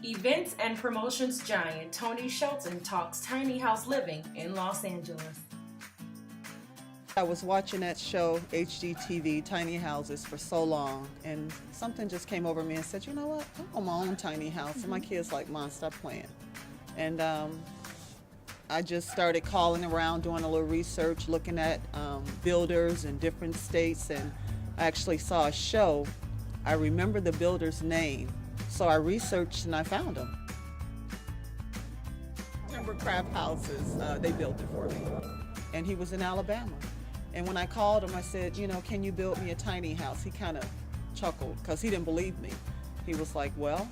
Events and promotions giant Toni Shelton talks tiny house living in Los Angeles. I was watching that show, HGTV, Tiny Houses, for so long, and something just came over me and said, you know what, I want my own tiny house. And my kids like, Mom, stop playing. And I just started calling around, doing a little research, looking at builders in different states, and I actually saw a show. I remember the builder's name, so I researched and I found him. Timbercraft Houses, they built it for me. And he was in Alabama. And when I called him, I said, you know, can you build me a tiny house? He kind of chuckled because he didn't believe me. He was like, well,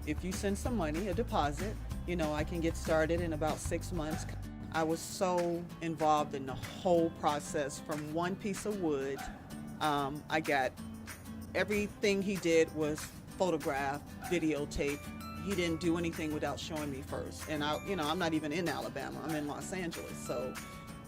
if you send some money, a deposit, you know, I can get started in about 6 months. I was so involved in the whole process from one piece of wood. I got everything he did was photograph, videotape. He didn't do anything without showing me first. And I'm not even in Alabama, I'm in Los Angeles. So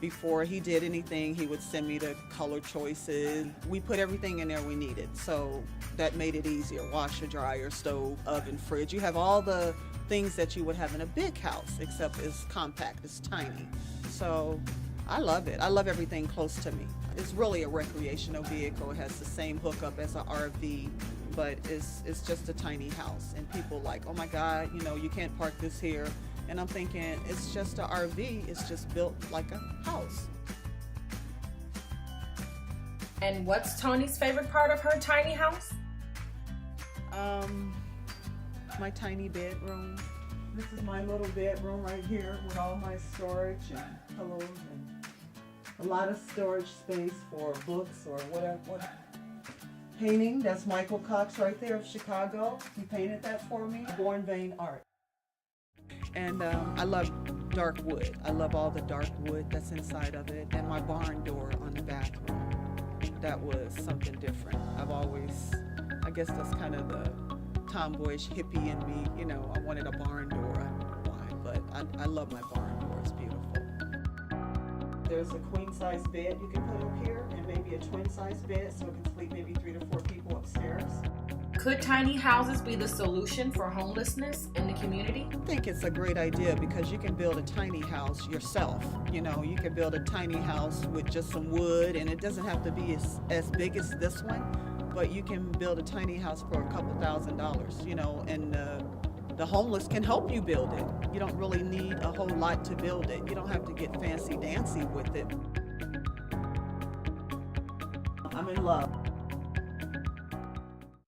before he did anything, he would send me the color choices. We put everything in there we needed. So that made it easier. Washer, dryer, stove, oven, fridge. You have all the things that you would have in a big house, except it's compact, it's tiny. So I love it. I love everything close to me. It's really a recreational vehicle. It has the same hookup as an RV, but it's just a tiny house. And people like, oh my God, you know, you can't park this here. And I'm thinking, it's just an RV, it's just built like a house. And what's Toni's favorite part of her tiny house? My tiny bedroom. This is my little bedroom right here with all my storage and pillows and a lot of storage space for books or whatever. Painting, that's Michael Cox right there of Chicago. He painted that for me. Born Vein Art. And I love dark wood. I love all the dark wood that's inside of it. And my barn door on the bathroom. That was something different. I guess that's kind of the tomboyish hippie in me. You know, I wanted a barn door. I don't know why, but I love my barn door. It's beautiful. There's a queen size bed you can put up here and maybe a twin size bed so it can sleep maybe 3 to 4 people upstairs. Could tiny houses be the solution for homelessness in the community? I think it's a great idea because you can build a tiny house yourself. You know, you can build a tiny house with just some wood, and it doesn't have to be as big as this one, but you can build a tiny house for a couple $1,000s, you know, and the homeless can help you build it. You don't really need a whole lot to build it. You don't have to get fancy dancy with it. I'm in love.